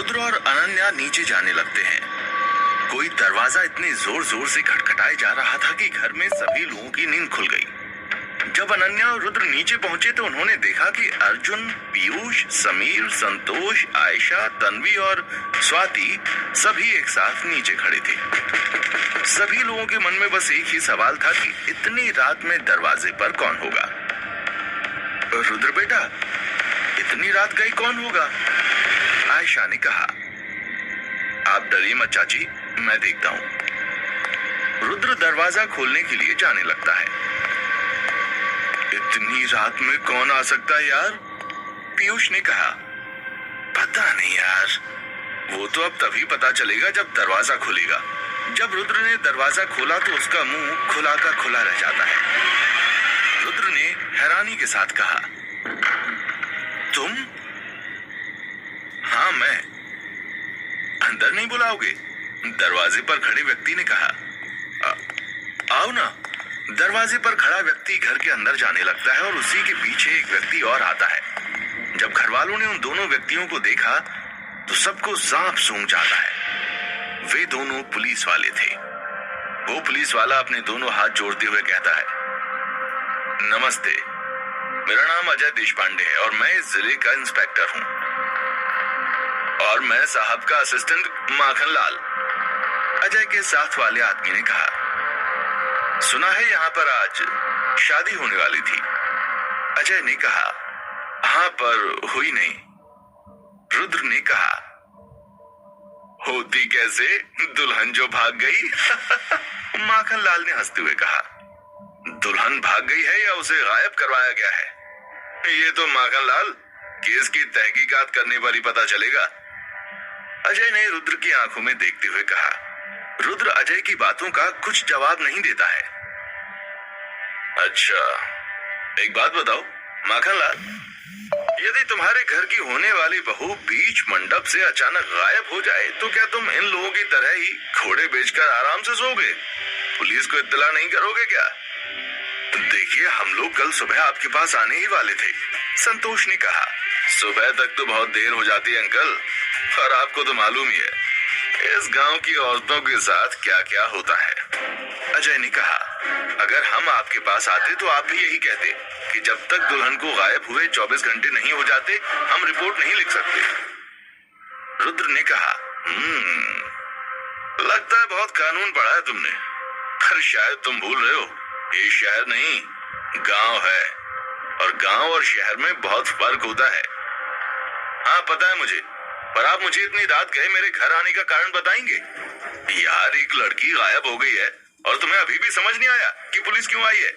रुद्र और अनन्या नीचे जाने लगते हैं। कोई दरवाजा इतने जोर जोर से खटखटाए जा रहा था कि घर में सभी लोगों की नींद खुल गई। जब अनन्या और रुद्र नीचे पहुंचे तो उन्होंने देखा कि अर्जुन, पीयूष, समीर, संतोष, आयशा, तन्वी और स्वाति सभी एक साथ नीचे खड़े थे। सभी लोगों के मन में बस एक ही सवाल था कि इतनी रात में दरवाजे पर कौन होगा। रुद्र बेटा, इतनी रात गई कौन होगा? आयशा ने कहा। आप डरिए मत चाची, मैं देखता हूं। रुद्र दरवाजा खोलने के लिए जाने लगता है। इतनी रात में कौन आ सकता है यार? पीयूष ने कहा। पता नहीं यार, वो तो अब तभी पता चलेगा जब दरवाजा खुलेगा। जब रुद्र ने दरवाजा खोला तो उसका मुंह खुला का खुला रह जाता है। रुद्र ने हैरानी के साथ कहा, तुम? हाँ मैं। अंदर नहीं बुलाओगे? दरवाजे पर खड़े व्यक्ति ने कहा। आओ ना। दरवाजे पर खड़ा व्यक्ति घर के अंदर जाने लगता है और उसी के पीछे एक व्यक्ति और आता है। जब घर वालों ने उन दोनों व्यक्तियों को देखा तो सबको सांप सूंघ जाता है। वे दोनों पुलिस वाले थे। वो पुलिस वाला अपने दोनों हाथ जोड़ते हुए कहता है, नमस्ते, मेरा नाम अजय देशपांडे है और मैं इस जिले का इंस्पेक्टर हूं। और मैं साहब का असिस्टेंट माखन लाल। अजय के साथ वाले आदमी ने कहा। सुना है यहाँ पर आज शादी होने वाली थी। अजय ने कहा, हाँ पर हुई नहीं। रुद्र ने कहा, होती कैसे, दुल्हन जो भाग गई। माखन लाल ने हंसते हुए कहा, दुल्हन भाग गई है या उसे गायब करवाया गया है? ये तो माखन लाल केस की तहकीकात करने पर ही पता चलेगा। अजय ने रुद्र की आंखों में देखते हुए कहा। रुद्र अजय की बातों का कुछ जवाब नहीं देता है। अच्छा, एक बात बताओ माखन लाल, यदि तुम्हारे घर की होने वाली बहू बीच मंडप से अचानक गायब हो जाए तो क्या तुम इन लोगों की तरह ही घोड़े बेचकर आराम से सोओगे? पुलिस को इत्तला नहीं करोगे क्या? देखिए, हम लोग कल सुबह आपके पास आने ही वाले थे, संतोष ने कहा। सुबह तक तो बहुत देर हो जाती है अंकल, और आपको तो मालूम ही है इस गांव की औरतों के साथ क्या क्या होता है। अजय ने कहा, अगर हम आपके पास आते तो आप भी यही कहते कि जब तक दुल्हन को गायब हुए 24 घंटे नहीं हो जाते हम रिपोर्ट नहीं लिख सकते। रुद्र ने कहा, लगता है बहुत कानून पढ़ा है तुमने, पर शायद तुम भूल रहे हो, ये शहर नहीं गांव है, और गांव और शहर में बहुत फर्क होता है। हाँ पता है मुझे, पर आप मुझे इतनी रात गए मेरे घर आने का कारण बताएंगे? यार, एक लड़की गायब हो गई है और तुम्हें अभी भी समझ नहीं आया कि पुलिस क्यों आई है?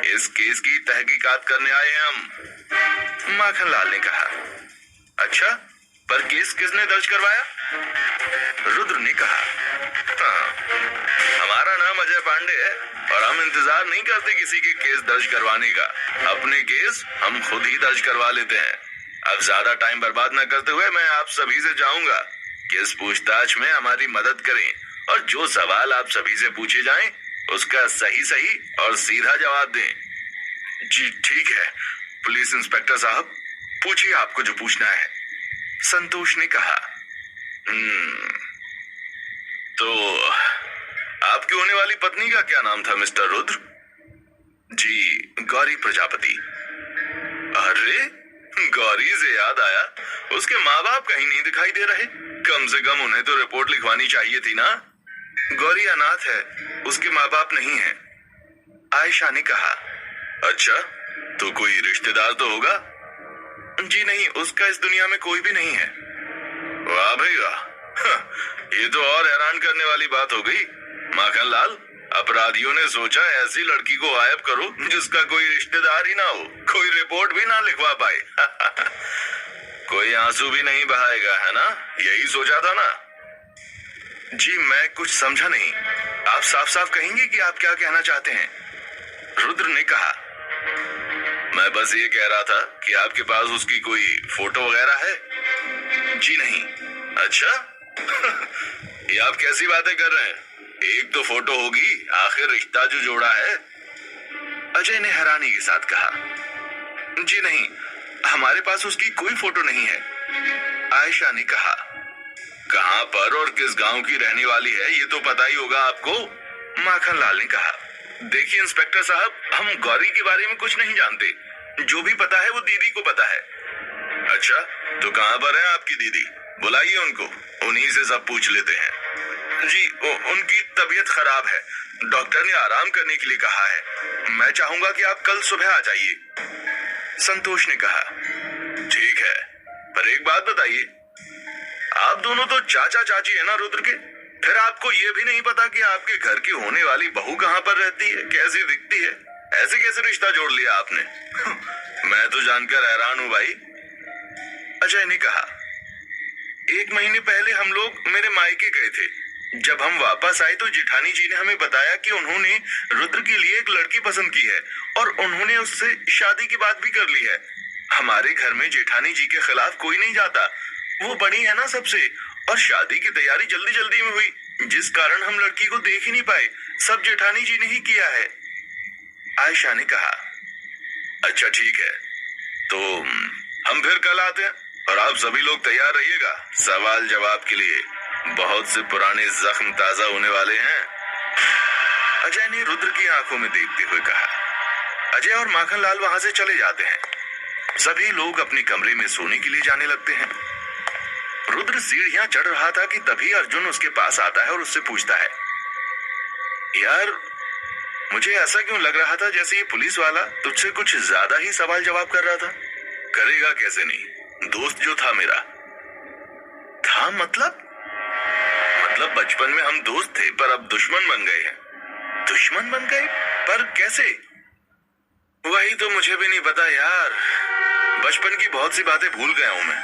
इस केस की तहकीकात करने आए हैं हम, माखन लाल ने कहा। अच्छा, पर केस किसने दर्ज करवाया? रुद्र ने कहा। हाँ, हमारा नाम अजय पांडे है और हम इंतजार नहीं करते किसी के केस दर्ज करवाने का। अपने केस हम खुद ही दर्ज करवा लेते हैं। अब ज्यादा टाइम बर्बाद न करते हुए मैं आप सभी से चाहूंगा कि इस पूछताछ में हमारी मदद करें और जो सवाल आप सभी से पूछे जाएं उसका सही सही और सीधा जवाब दें। जी ठीक है पुलिस इंस्पेक्टर साहब, पूछिए आपको जो पूछना है, संतोष ने कहा। तो आपकी होने वाली पत्नी का क्या नाम था मिस्टर रुद्र? जी, गौरी प्रजापति। अरे, गौरी से याद आया, उसके माँ बाप कहीं नहीं दिखाई दे रहे। कम से कम उन्हें तो रिपोर्ट लिखवानी चाहिए थी ना। गौरी अनाथ है, उसके माँ बाप नहीं है, आयशा ने कहा। अच्छा, तो कोई रिश्तेदार तो होगा? जी नहीं, उसका इस दुनिया में कोई भी नहीं है। वाह भाई वाह, ये तो और हैरान करने वाली बात हो गई। माखन लाल, अपराधियों ने सोचा ऐसी लड़की को गायब करो जिसका कोई रिश्तेदार ही ना हो, कोई रिपोर्ट भी ना लिखवा पाए। कोई आंसू भी नहीं बहाएगा, है ना? यही सोचा था ना? जी मैं कुछ समझा नहीं, आप साफ साफ कहेंगे कि आप क्या कहना चाहते हैं? रुद्र ने कहा। मैं बस ये कह रहा था कि आपके पास उसकी कोई फोटो वगैरह है? जी नहीं। अच्छा। ये आप कैसी बातें कर रहे हैं? एक तो फोटो होगी, आखिर रिश्ता जो जोड़ा है। अजय ने हैरानी के साथ कहा। जी नहीं, हमारे पास उसकी कोई फोटो नहीं है, आयशा ने कहा। कहाँ पर और किस गांव की रहने वाली है ये तो पता ही होगा आपको। माखनलाल ने कहा, देखिए इंस्पेक्टर साहब, हम गौरी के बारे में कुछ नहीं जानते। जो भी पता है वो दीदी को पता है। अच्छा, तो कहाँ पर है आपकी दीदी? बुलाइए उनको, उन्हीं से सब पूछ लेते हैं। जी, उनकी तबीयत खराब है, डॉक्टर ने आराम करने के लिए कहा है। मैं चाहूंगा कि आप कल सुबह आ जाइए। संतोष ने कहा, ठीक है, पर एक बात बताइए, आप दोनों तो चाचा चाची है ना रुद्र के? फिर आपको ये भी नहीं पता कि आपके घर की होने वाली बहू कहाँ पर रहती है, कैसी दिखती है? ऐसे कैसे रिश्ता जोड़ लिया आपने? मैं तो जानकर हैरान हूं भाई। अजय ने कहा, 1 महीने पहले हम लोग मेरे मायके गए थे। जब हम वापस आए तो जेठानी जी ने हमें बताया कि उन्होंने रुद्र के लिए एक लड़की पसंद की है और उन्होंने उससे शादी की बात भी कर ली है। हमारे घर में जेठानी जी के खिलाफ कोई नहीं जाता, वो बड़ी है ना सबसे, और शादी की तैयारी जल्दी जल्दी में हुई, जिस कारण हम लड़की को देख ही नहीं पाए। सब जेठानी जी ने ही किया है। आयशा ने कहा, अच्छा ठीक है, तो हम फिर कल आते हैं और आप सभी लोग तैयार रहिएगा सवाल जवाब के लिए। बहुत से पुराने जख्म ताजा होने वाले हैं। अजय ने रुद्र की आंखों में देखते हुए कहा। अजय और माखनलाल वहां से चले जाते हैं। सभी लोग अपने कमरे में सोने के लिए जाने लगते हैं। रुद्र सीढ़ियां चढ़ रहा था कि तभी अर्जुन उसके पास आता है और उससे पूछता है, यार मुझे ऐसा क्यों लग रहा था जैसे ये पुलिस वाला तुझसे कुछ ज्यादा ही सवाल जवाब कर रहा था? करेगा कैसे नहीं, दोस्त जो था मेरा। था मतलब बचपन में हम दोस्त थे पर अब दुश्मन बन गए हैं। दुश्मन बन गए? पर कैसे? वही तो मुझे भी नहीं पता यार, बचपन की बहुत सी बातें भूल गया हूं मैं।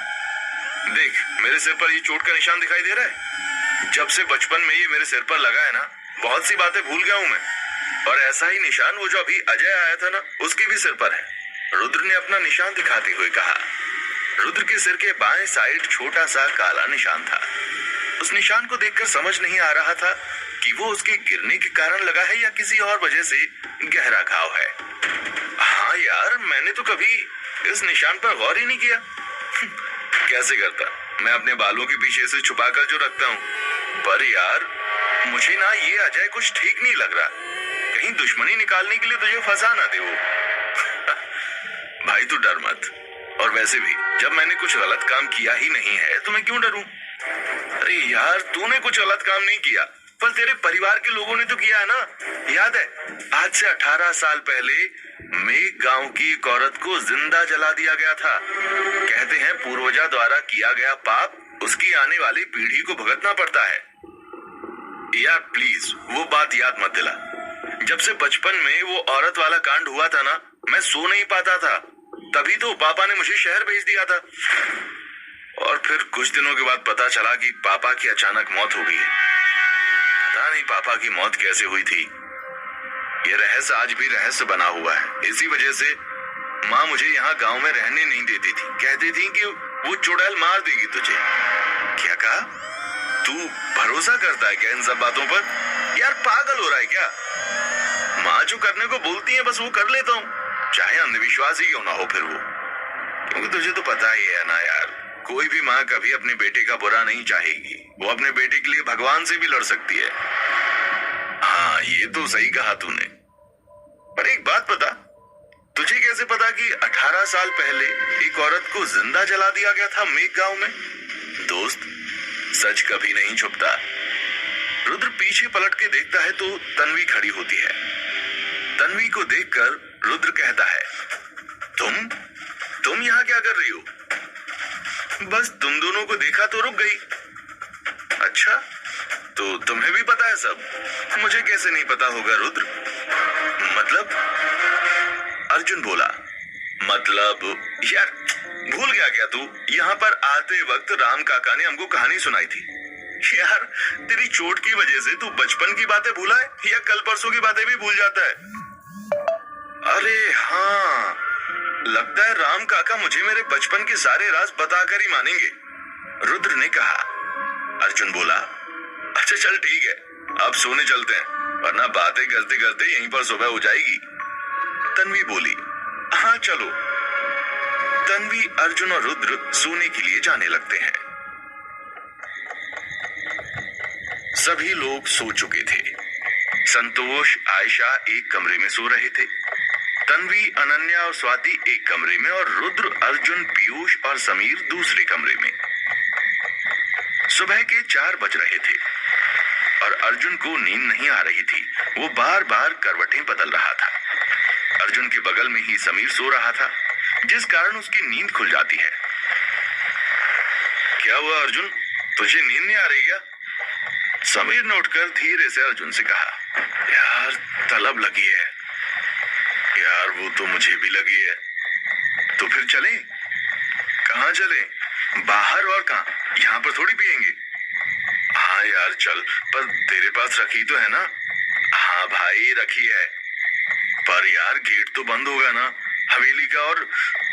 देख, मेरे सिर पर ये चोट का निशान दिखाई दे रहा है। जब से बचपन में ये मेरे सिर पर लगा है ना, बहुत सी बातें भूल गया हूं मैं। और ऐसा ही निशान वो जो अभी अजय आया था ना, उसके भी सिर पर है। रुद्र ने अपना निशान दिखाते हुए कहा। रुद्र के सिर के बाएं साइड छोटा सा काला निशान था। उस निशान को देखकर समझ नहीं आ रहा था कि वो उसके गिरने के कारण लगा है या किसी और वजह से गहरा घाव है। हाँ यार, मैंने तो कभी इस निशान पर गौर ही नहीं किया। कैसे करता, मैं अपने बालों के पीछे से छुपाकर जो रखता हूँ। पर यार मुझे ना ये अजय कुछ ठीक नहीं लग रहा, कहीं दुश्मनी निकालने के लिए तुझे फंसा ना दे वो। भाई तू डर मत, और वैसे भी जब मैंने कुछ गलत काम किया ही नहीं है तो मैं क्यों डरूं? अरे यार, तूने कुछ गलत काम नहीं किया, पर तेरे परिवार के लोगों ने तो किया है ना। याद है, आज से 18 साल पहले मेघ गांव की एक औरत को जिंदा जला दिया गया था। कहते हैं पूर्वजा द्वारा किया गया पाप उसकी आने वाली पीढ़ी को भुगतना पड़ता है। यार प्लीज वो बात याद मत दिला। जब से बचपन में वो औरत वाला कांड हुआ था ना, मैं सो नहीं पाता था। तभी तो पापा ने मुझे शहर भेज दिया था। और फिर कुछ दिनों के बाद पता चला कि पापा की अचानक मौत हो गई है। पता नहीं पापा की मौत कैसे हुई थी। ये रहस्य आज भी रहस्य बना हुआ है। इसी वजह से माँ मुझे यहाँ गांव में रहने नहीं देती थी। कहती थी कि वो चुड़ैल मार देगी तुझे। क्या कहा? तू भरोसा करता है क्या इन सब बातों पर? यार पागल हो रहा है क्या? माँ जो करने को बोलती है बस वो कर लेता हूँ, चाहे अंधविश्वास ही क्यों ना हो फिर वो। क्योंकि तुझे तो पता ही है ना यार, कोई भी माँ कभी अपने बेटे का बुरा नहीं चाहेगी। वो अपने बेटे के लिए भगवान से भी लड़ सकती है। हाँ ये तो सही कहा तूने। पर एक बात बता, तुझे कैसे पता कि 18 साल पहले एक औरत को जिंदा जला दिया गया था मेघ गांव में? दोस्त, सच कभी नहीं छुपता। रुद्र पीछे पलट के देखता है तो तन्वी खड़ी होती है। तन्वी को देखकर रुद्र कहता है, तुम यहाँ क्या कर रही हो? बस तुम दोनों को देखा तो रुक गई। अच्छा, तो तुम्हें भी पता है सब? मुझे कैसे नहीं पता होगा रुद्र? मतलब? अर्जुन बोला, मतलब यार भूल गया क्या तू? यहाँ पर आते वक्त राम काका ने हमको कहानी सुनाई थी। यार तेरी चोट की वजह से तू बचपन की बातें भूला है या कल परसों की बातें भी भूल जाता है? अरे हाँ, लगता है राम काका मुझे मेरे बचपन के सारे राज बताकर ही मानेंगे, रुद्र ने कहा। अर्जुन बोला, अच्छा चल ठीक है, अब सोने चलते हैं, वरना बातें करते करते यहीं पर सुबह हो जाएगी। तन्वी बोली, हाँ चलो। तन्वी, अर्जुन और रुद्र सोने के लिए जाने लगते हैं। सभी लोग सो चुके थे। संतोष, आयशा एक कमरे में सो रहे थे, तन्वी, अनन्या और स्वाति एक कमरे में और रुद्र, अर्जुन, पीयूष और समीर दूसरे कमरे में। सुबह के 4 बज रहे थे और अर्जुन को नींद नहीं आ रही थी। वो बार बार करवटें बदल रहा था। अर्जुन के बगल में ही समीर सो रहा था, जिस कारण उसकी नींद खुल जाती है। क्या हुआ अर्जुन, तुझे नींद नहीं आ रही क्या? समीर ने उठकर धीरे से अर्जुन से कहा। यार तलब लगी है। यार वो तो मुझे भी लगी है। तो फिर चलें? कहाँ चलें? बाहर और कहाँ? यहाँ पर थोड़ी पियेंगे। हाँ यार चल, पर तेरे पास रखी तो है ना? हाँ भाई रखी है, पर यार गेट तो बंद होगा ना हवेली का, और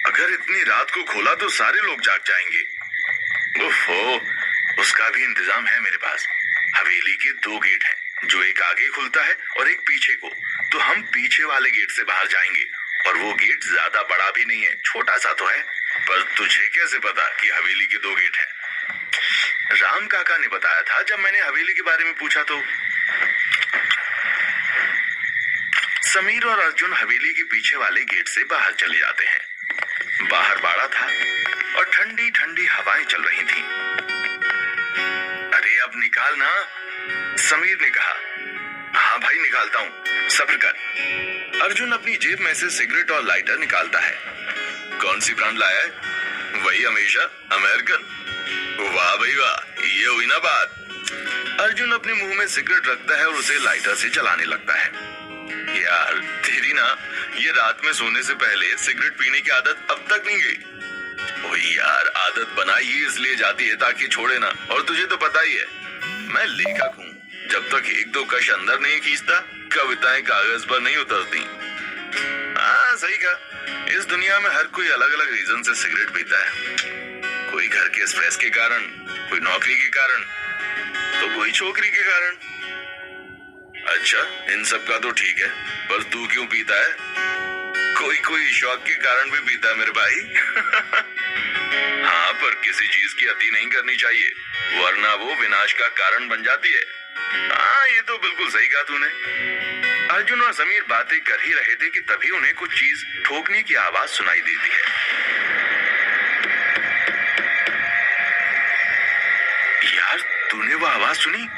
अगर इतनी रात को खोला तो सारे लोग जाग जाएंगे। ओहो, उसका भी इंतजाम है मेरे पास। हवेली के 2 गेट हैं, जो एक आगे खुलता है और एक पीछे को। तो हम पीछे वाले गेट से बाहर जाएंगे, और वो गेट ज्यादा बड़ा भी नहीं है, छोटा सा तो है। पर तुझे कैसे पता कि हवेली के 2 गेट हैं? राम काका ने बताया था जब मैंने हवेली के बारे में पूछा तो। समीर और अर्जुन हवेली के पीछे वाले गेट से बाहर चले जाते हैं। बाहर बाड़ा था और ठंडी ठंडी हवाएं चल रही थीं। अरे अब निकाल ना, समीर ने कहा। हाँ भाई निकालता हूँ, सब्र कर। अर्जुन अपनी जेब में से सिगरेट और लाइटर निकालता है। कौन सी ब्रांड लाया है? वही हमेशा, अमेरिकन। वाह भाई वाह, ये हुई ना बात। अर्जुन अपने मुंह में सिगरेट रखता है और उसे लाइटर से जलाने लगता है। यार तेरी ना ये रात में सोने से पहले सिगरेट पीने की आदत अब तक नहीं गई। ओए यार आदत बनाई ही इसलिए जाती है ताकि छोड़े ना, और तुझे तो पता ही है मैं लेखक हूँ। जब तक 1-2 कश अंदर नहीं खींचता, कविताएं कागज पर नहीं उतरती। हाँ सही कहा, इस दुनिया में हर कोई अलग अलग रीजन से सिगरेट पीता है। कोई घर के स्ट्रेस के कारण, कोई नौकरी के कारण, तो कोई छोकरी के कारण। अच्छा इन सब का तो ठीक है, पर तू क्यों पीता है? कोई कोई शौक के कारण भी पीता है मेरे भाई। हाँ पर किसी चीज की अति नहीं करनी चाहिए, वरना वो विनाश का कारण बन जाती है। हाँ ये तो बिल्कुल सही कहा तूने। अर्जुन और समीर बातें कर ही रहे थे कि तभी उन्हें कुछ चीज ठोकने की आवाज सुनाई देती है। यार तूने वो आवाज सुनी?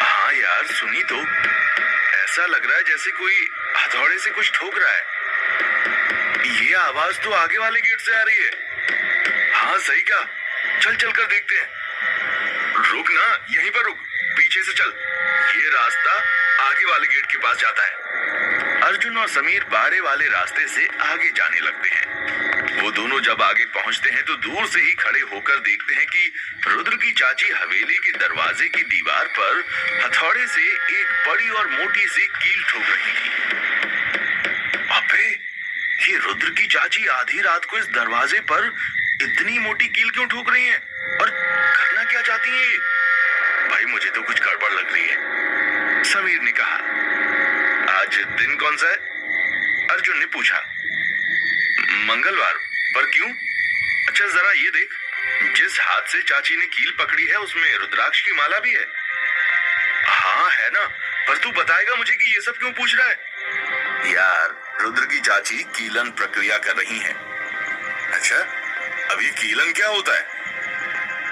हाँ यार सुनी तो। ऐसा लग रहा है जैसे कोई हथौड़े से कुछ ठोक रहा है। ये आवाज तो आगे वाले गेट से आ रही है। हाँ सही कहा, चल चल कर देखते हैं। रुक ना, यहीं पर रुक, पीछे से चल। ये रास्ता आगे वाले गेट के पास जाता है। अर्जुन और समीर बाड़े वाले रास्ते से आगे जाने लगते हैं। वो दोनों जब आगे पहुंचते हैं तो दूर से ही खड़े होकर देखते हैं कि रुद्र की चाची हवेली के दरवाजे की दीवार पर हथौड़े से एक बड़ी और मोटी सी कील ठोक रही थी। अबे, ये रुद्र की चाची आधी रात को इस दरवाजे पर इतनी मोटी कील क्यों ठोक रही हैं? और करना क्या चाहती हैं ये? भाई मुझे तो कुछ गड़बड़ लग रही है, समीर ने कहा। आज दिन कौन सा है? अर्जुन ने पूछा। मंगलवार, पर क्यों? अच्छा जरा ये देख, जिस हाथ से चाची ने कील पकड़ी है उसमें रुद्राक्ष की माला भी है। हाँ है ना, पर तू बताएगा मुझे कि ये सब क्यों पूछ रहा है? यार रुद्र की चाची कीलन प्रक्रिया कर रही हैं। अच्छा, अब ये कीलन क्या होता है?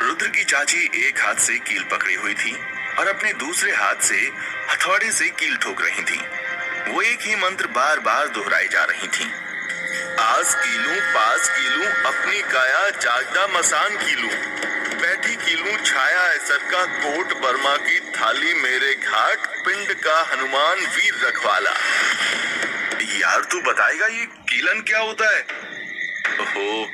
रुद्र की चाची एक हाथ से कील पकड़ी हुई थी और अपने दूसरे हाथ से हथौड़े से कील ठोक रही थी। वो एक ही मंत्र बार बार दोहराई जा रही थी। आस कीलूं पास कीलूं अपनी काया जागदा मसान कीलूं, बैठी कीलूं छाया ऐसर का कोट बर्मा की थाली मेरे घाट पिंड का हनुमान वीर रखवाला। यार तू बताएगा ये कीलन क्या होता है? ओहो,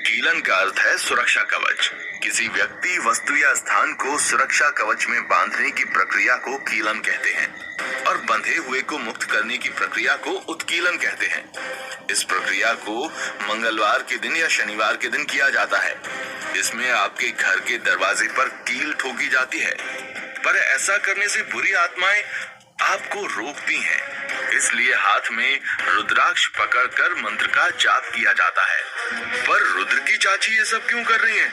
कीलन का अर्थ है सुरक्षा कवच। किसी व्यक्ति, वस्तु या स्थान को सुरक्षा कवच में बांधने की प्रक्रिया को कीलन कहते हैं और बंधे हुए को मुक्त करने की प्रक्रिया को उत्कीलन कहते हैं। इस प्रक्रिया को मंगलवार के दिन या शनिवार के दिन किया जाता है। इसमें आपके घर के दरवाजे पर कील ठोकी जाती है, पर ऐसा करने से बुरी आत्माएं आपको रोकती हैं। इसलिए हाथ में रुद्राक्ष पकड़कर मंत्र का जाप किया जाता है। पर रुद्र की चाची ये सब क्यों कर रही हैं?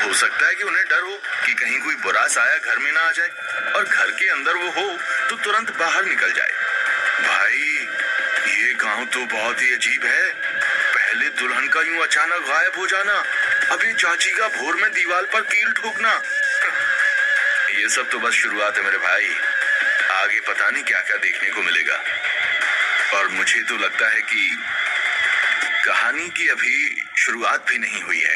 हो सकता है कि उन्हें डर हो कि कहीं कोई बुरा साया घर में ना आ जाए और घर के अंदर वो हो तो तुरंत बाहर निकल जाए। भाई, ये गांव तो बहुत ही अजीब है। पहले दुल्हन का यूं अचानक गायब हो जाना, अभी चाची का भोर में दीवार पर कील ठोकना। ये सब तो बस शुरुआत है मेरे भाई, आगे पता नहीं क्या क्या देखने को मिलेगा। और मुझे तो लगता है कि कहानी की अभी शुरुआत भी नहीं हुई है।